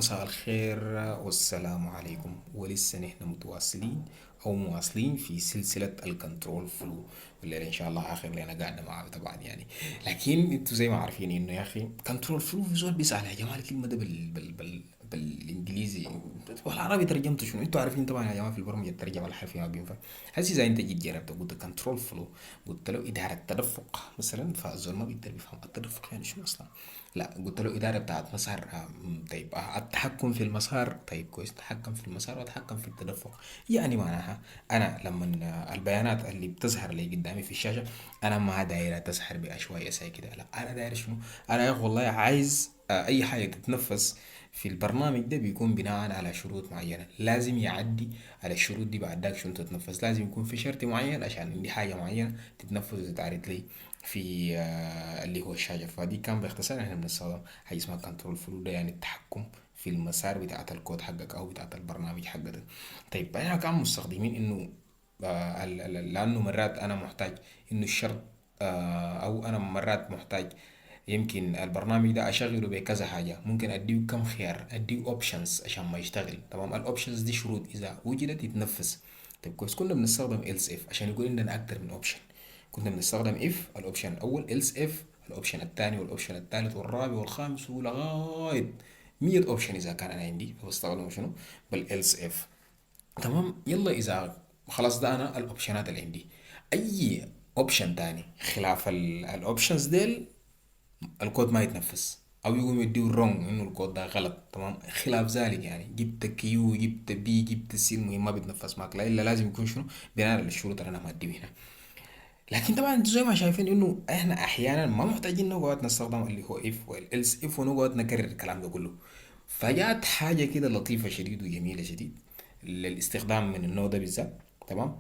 مساء الخير والسلام عليكم. ولسه نحن متواصلين او مواصلين في سلسلة الكنترول فلو، والليلة ان شاء الله اخر لنا قاعدة معاه طبعا يعني. لكن انتوا زي ما عارفين انه يا اخي كنترول فلو في زول بيسأل يا جماعة الكلمة ده بالانجليزي والعربي ترجمته شنو؟ انتوا عارفين طبعا يا جماعة في البرمجة الترجمة الحرفي ما بينفع. هسي اذا انت جيت جربت قلت كنترول فلو، قلت له إدارة تدفق مثلا، فالزول ما بيقدر يفهم التدفق يعني شنو اصلا. لا قلت له إدارة بتاعت مسار، طيب التحكم في المسار، طيب كويس، تحكم في المسار وأتحكم في التدفق. يعني معناها أنا لما البيانات اللي بتظهر لي قدامي في الشاشة أنا ما دايرة تظهر بعشوائية زي كده، لا أنا داير شنو؟ أنا يا أخي والله عايز أي حاجة تتنفذ في البرنامج ده بيكون بناء على شروط معينة، لازم يعدي على الشروط دي، بعد ذاك شنو تتنفذ، لازم يكون في شرط معين عشان دي حاجة معينة تتنفذ وتتعرض لي في اللي هو الشاشة. فدي كان باختصار احنا بنستخدم حاجة اسمها كنترول فلو، ده يعني التحكم في المسار بتاعت الكود حقك او بتاعت البرنامج حقك. طيب احنا كان مستخدمين انه لانه مرات انا محتاج انه الشرط، او انا مرات محتاج يمكن البرنامج ده اشغله بكذا حاجة، ممكن اديه كم خيار، اديه اوبشنز عشان ما يشتغل. تمام، الاوبشنز دي شروط اذا وجدت يتنفذ. طيب كويس، كنا بنستخدم else if عشان يكون عندنا اكتر من اوبشن. كنا بنستخدم if الاوبشن الاول، else if الاوبشن الثاني والاوبشن الثالث والرابع والخامس ولغايه 100 اوبشن اذا كان انا عندي، فبستخدمه شنو؟ بالelse if. تمام، يلا اذا خلاص ده انا الاوبشنات اللي عندي، اي اوبشن تاني خلاف الاوبشنز ديل الكود ما يتنفذ، او يقوم يديه رونج انه الكود ده غلط. تمام، خلاف ذلك يعني جبت كيو جبت بي جبت سي المهم ما بيتنفذ معك، لا الا لازم يكون شنو؟ بناء على الشروط اللي انا ماديه هنا. لكن طبعا انتوا زي ما شايفين انه احنا احيانا ما محتاجين نقعد نستخدم اللي هو اف والالس اف ونقعد نكرر الكلام ده كله. فجات حاجه كده لطيفه شديد وجميله شديد للاستخدام من النوع ده بالذات. تمام،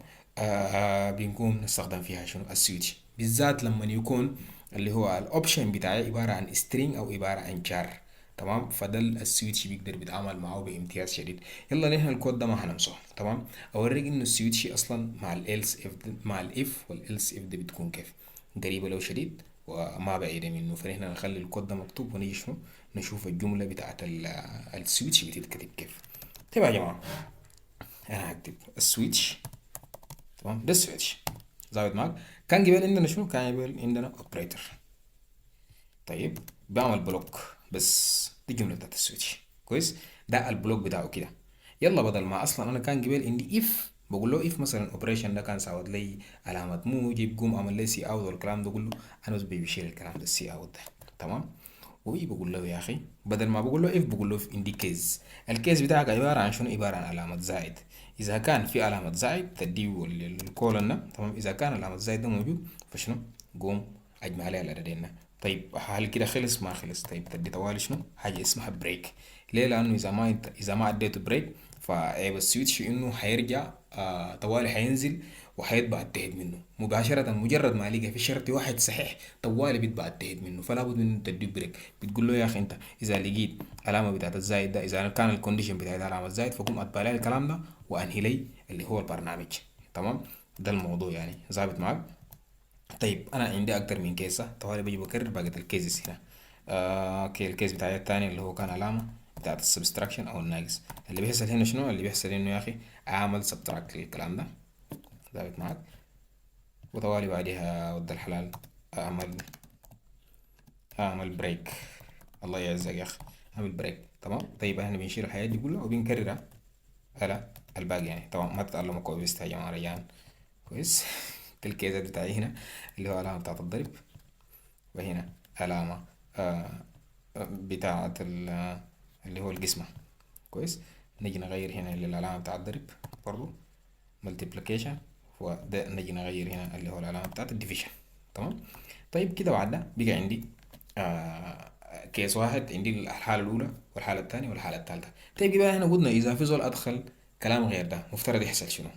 بنقوم نستخدم فيها شنو؟ السويتش، بالذات لما يكون اللي هو الاوبشن بتاعي عباره عن string او عباره عن char. تمام، فده السويتش بيقدر بيتعامل معاه بامتياز شديد. يلا نحن الكود ده ما هنمسحه. تمام، اوريك انه السويتش اصلا مع الالس اف، مع الاف والالس اف ده بتكون كيف قريبه لو شديد وما بعيده منه. فنحن نخلي الكود ده مكتوب ونيجي شنو؟ نشوف الجمله بتاعت السويتش بتتكتب كيف. طيب يا جماعه، انا هكتب السويتش. تمام، ده السويتش ظابط معاك. كان قبل عندنا شنو؟ كان قبل عندنا اوبريتور. طيب، بعمل بلوك، بس دي الجمله بتاعت السويتش. كويس، ده البلوك بتاعه كده. يلا بدل ما اصلا انا كان قبل عندي اف، بقول له اف مثلا اوبريشن ده كان ساوت لي علامه موجب، قوم عمل لي سي اوت والكلام ده كله، انا بس بيشيل الكلام ده السي اوت ده. تمام، وي بقول له يا اخي بدل ما بقول له اف بقول له في عندي كيس. الكيس بتاعك عباره عن شنو؟ عباره عن علامه زائد. اذا كان في علامه زائد تديه الكولن ده. تمام، اذا كان علامه زائد ده موجود فشنو؟ قوم اجمع عليه العددين ده. طيب هل كده خلص؟ ما خلص. طيب تدي طوالي شنو؟ حاجه اسمها بريك. ليه؟ لانه اذا ما اديته بريك فعيب السويتش انه حيرجع طوالي حينزل وحيطبع التهد منه مباشرة. مجرد ما لقى في شرط واحد صحيح طوالي بيطبع التهد منه، فلا بد من تدي بريك. بتقول له يا اخي انت اذا لقيت علامة بتاعت الزايد ده، اذا كان الكونديشن بتاعت علامة الزايد فقوم اطبع لي الكلام ده وانهي لي اللي هو البرنامج. تمام، ده الموضوع يعني ظابط معاك. طيب انا عندي اكتر من كيسة طوالي بجي بكرر باقي الكيسز هنا. اوكي، الكيس بتاعي التاني اللي هو كان علامة بتاعت السبستراكشن او الناقص. اللي بيحصل هنا شنو؟ اللي بيحصل انه يا اخي اعمل سبتراكت للكلام ده ظابط معاك، وطوالي بعدها ود الحلال اعمل اعمل بريك. الله يعزك يا اخي، اعمل بريك. تمام، طيب احنا بنشيل الحياة دي كلها وبنكررها على الباقي يعني. طبعا ما تتعلموا كويس يا جماعة رجال. كويس. الكيسات بتاعي هنا اللي هو علامة بتاعت الضرب، وهنا علامة آه بتاعة اللي هو القسمة. كويس، نجي نغير هنا العلامة بتاعة الضرب برضو multiplication، وده نجي نغير هنا اللي هو العلامة بتاعة الديفيجن. تمام، طيب كده بعد ده بقى عندي آه كيس واحد، عندي الحالة الأولى والحالة الثانية والحالة الثالثة. طيب يبقى احنا قلنا إذا في زول أدخل كلام غير ده مفترض يحصل شنو؟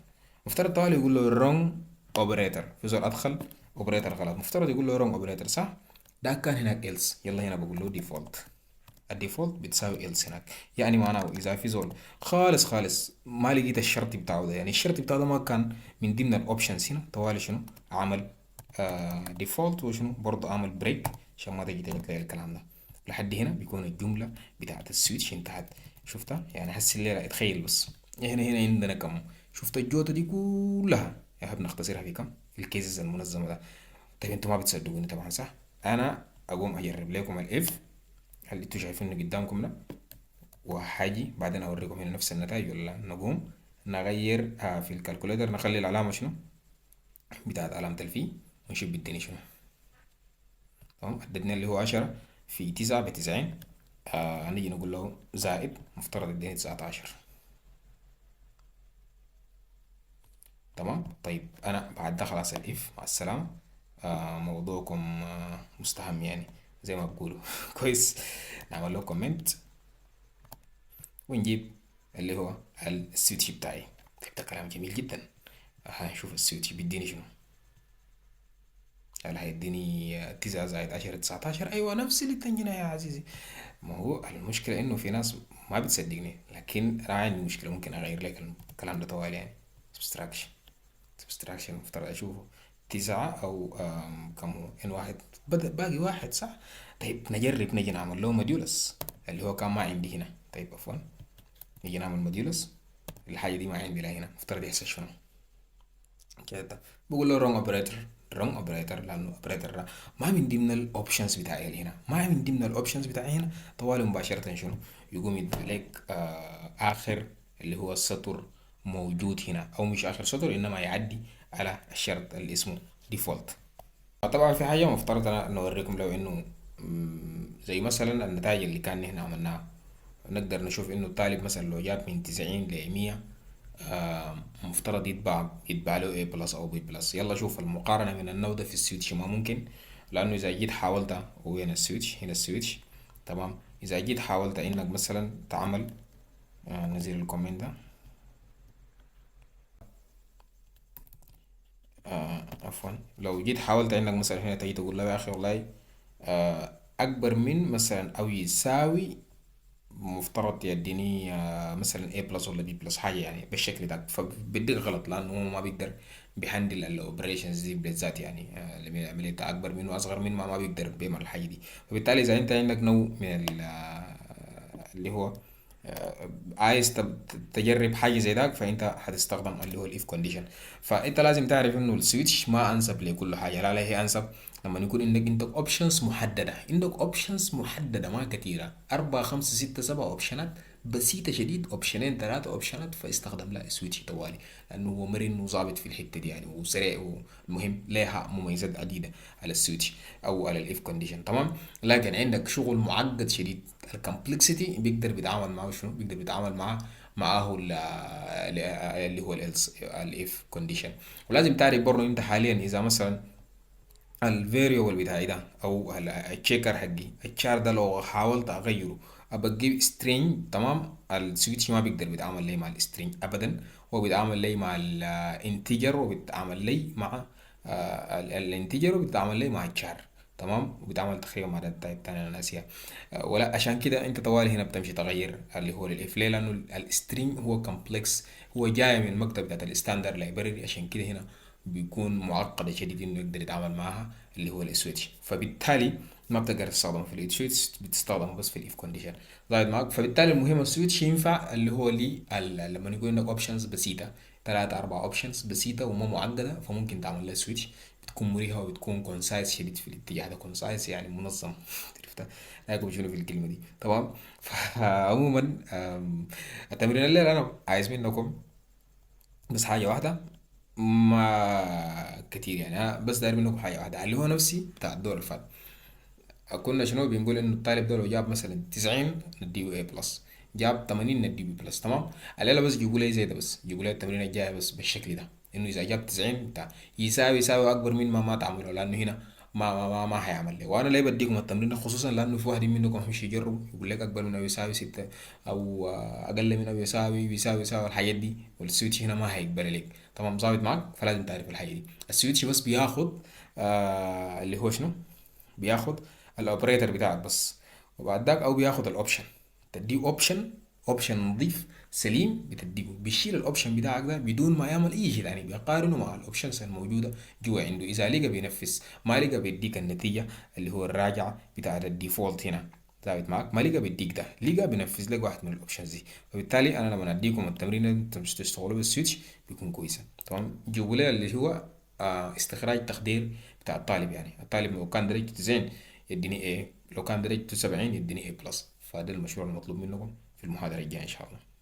مفترض طوالي يقول له wrong operator. في زول أدخل اوبريتور غلط مفترض يقول له wrong operator صح؟ ده كان هناك else، يلا هنا بقول له default. الديفولت بتساوي else هناك. يعني معناه اذا في زول خالص خالص ما لقيت الشرط بتاعه ده، يعني الشرط بتاعه ده ما كان من ضمن الاوبشنز هنا، طوالي شنو عمل؟ ديفولت، وشنو برضه عمل بريك عشان ما تجي تاني تلاقي الكلام ده. لحد هنا بيكون الجملة بتاعت السويتش انتهت. شفتها يعني هسي الليلة اتخيل بس، هنا عندنا كم؟ شفت الجوطة دي كلها يا بنختصرها في كم؟ في الكيسز المنظمة ده. طيب انتوا ما بتصدقوني طبعا صح؟ انا اقوم اجرب لكم الاف اللي انتوا شايفينه قدامكم ده، وهاجي بعدين اوريكم هنا نفس النتائج ولا لا. نقوم نغير في الكالكوليتر، نخلي العلامة شنو بتاعت علامة الفي، ونشوف بالدنيا شنو. تمام، ادتني اللي هو 10 في 9 ب90. هنيجي نقول له زائد، مفترض اديني 19. تمام. طيب انا بعد ده خلاص الاف مع السلامة. موضوعكم مستهم يعني زي ما بقولوا كويس. نعمل له كومنت ونجيب اللي هو السويتش بتاعي. طيب ده كلام جميل جدا. هنشوف السويتش بيديني شنو. هل هيديني 9 زائد 10 19؟ ايوه نفس اللي تنجينا يا عزيزي. ما هو المشكلة انه في ناس ما بتصدقني، لكن انا عندي مشكلة ممكن اغير لك الكلام ده طوالي يعني. سبستراكشن، سبستراكشن مفترض اشوفه 9 او كم هو ان واحد، بدأ باقي واحد صح. طيب نجرب نجي نعمل له موديولس اللي هو كان ما عندي هنا. طيب عفوا، نيجي نعمل موديولس. الحاجة دي ما عندي لا هنا، مفترض يحصل شنو كده؟ بقول له رونج اوبريتور. رونج اوبريتور لانه اوبريتور ده ما من ضمن الاوبشنز بتاعي اللي هنا، ما من ضمن الاوبشنز بتاعي هنا. طوالي مباشرة شنو يقوم يدي لك اخر اللي هو السطر موجود هنا، او مش اخر سطر انما يعدي على الشرط اللي اسمه ديفولت. طبعا في حاجة مفترض أنا نوريكم لو إنه زي مثلا النتائج اللي كان هنا عملناها. نقدر نشوف إنه الطالب مثلا لو جاب من 90 ل100، مفترض يتبع له A بلس أو B بلس. يلا شوف المقارنة من النوع ده في السويتش ما ممكن، لأنه إذا جيت حاولت، وين السويتش؟ هنا السويتش. تمام، إذا جيت حاولت إنك مثلا تعمل نزل الكومنت ده. عفوا، لو جيت حاولت انك مثلا هنا تيجي تقول له يا اخي والله اكبر من مثلا او يساوي، مفترض يديني مثلا A بلس ولا B بلس حاجة يعني بالشكل ده، فبديك غلط لأنه هو ما بيقدر بيهندل الاوبريشنز دي بالذات يعني. اللي عملية اكبر منه اصغر منه ما بيقدر بيعمل الحاجة دي. فبالتالي اذا انت عندك نوع من اللي هو عايز تجرب حاجه زي داك، فانت هتستخدم اللي هو الاف كونديشن. فانت لازم تعرف انه السويتش ما انسب لكل حاجه، لا هي انسب لما يكون عندك اوبشنز محدده. عندك اوبشنز محدده ما كتيره، 4 5 6 7 اوبشنات بسيطه شديد، اوبشنين 3 اوبشنات، فاستخدم لا سويتش طوالي، لانه هو مرن وظابط في الحته دي يعني، وسريع. ومهم لها مميزات عديده على السويتش او على الاف كونديشن. تمام. لكن عندك شغل معقد شديد، الكومبلكسيتي بيقدر بيتعامل معه شنو، بيقدر بيتعامل معاه اللي هو الاف كونديشن. ولازم تعرف برضه انت حاليا اذا مثلا الفاريبل بتاعي ده او التشيكر حقي الشار ده لو حاولت اغيره ابى اجيب سترينج، تمام، السويتش ما بيقدر بيتعامل لي مع السترينج ابدا. هو بيتعامل لي مع الانتجر، وبيتعامل لي مع الانتجر، وبيتعامل لي مع الشار. تمام، وبيتعامل تقريبا مع ده التايب تاني انا ناسيها. ولا عشان كده انت طوالي هنا بتمشي تغير اللي هو للاف. ليه؟ لانه السترينج هو كومبلكس، هو جاي من المكتب بتاعت الستاندر لايبراري، عشان كده هنا بيكون معقدة شديد انه يقدر يتعامل معها اللي هو السويتش. فبالتالي ما بتقدر تستخدمه في السويتش، بتستخدمه بس في الاف كونديشن ضايد معك. فبالتالي المهم السويتش ينفع اللي هو لما يكون عندك اوبشنز بسيطة، 3 4 اوبشنز بسيطة وما معقدة، فممكن تعمل لها سويتش. بتكون مريحة وبتكون كونسايز شديد في الاتجاه ده. كونسايز يعني منظم عرفت رايكم شنو في الكلمة دي؟ تمام. فعموما التمرين الليلة انا عايز منكم بس حاجة واحدة، ما كتير يعني. أنا بس داير منكم حاجة واحدة اللي هو نفسي بتاع الدور اللي فات. كنا شنو بنقول إنه الطالب ده لو جاب مثلا 90 نديه A بلس، جاب 80 نديه B بلس. تمام. الليلة بس جيبوا لي زي ده، بس جيبوا لي التمرين الجاية بس بالشكل ده، إنه إذا جاب 90 بتاع يساوي أكبر من ما تعمله، لأنه هنا ما هيعمل لي. وانا ليه بديكم التمرين ده خصوصا لانه في واحد منكم مش يجرب يقول لك اكبر من او يساوي 6، او اقل من او يساوي الحاجات دي، والسويتش هنا ما هيقبل لك. تمام، ظابط معاك. فلازم تعرف الحاجه دي. السويتش بس بياخد اللي هو شنو، بياخد الاوبريتور بتاعك بس، وبعد ذاك او بياخد الاوبشن، تديه اوبشن نظيف سليم، بتديه بيشيل الاوبشن بتاعك ده بدون ما يعمل اي شيء يعني، بيقارنه مع الاوبشنز الموجوده جوا عنده. اذا لقى بينفذ، ما لقى بيديك النتيجه اللي هو الراجعه بتاعت الديفولت هنا. ثابت معاك. ما لقى بيديك ده، لقى بينفذ لك واحد من الاوبشنز دي. فبالتالي انا لما اديكم التمرين انتم تشتغلوا بالسويتش بيكون كويسه. تمام. جيبوا لي اللي هو استخراج تقدير بتاع الطالب. يعني الطالب لو كان درجته زين يديني ايه، لو كان درجته 70 يديني ايه بلس. فده المشروع المطلوب منكم في المحاضره الجايه ان شاء الله.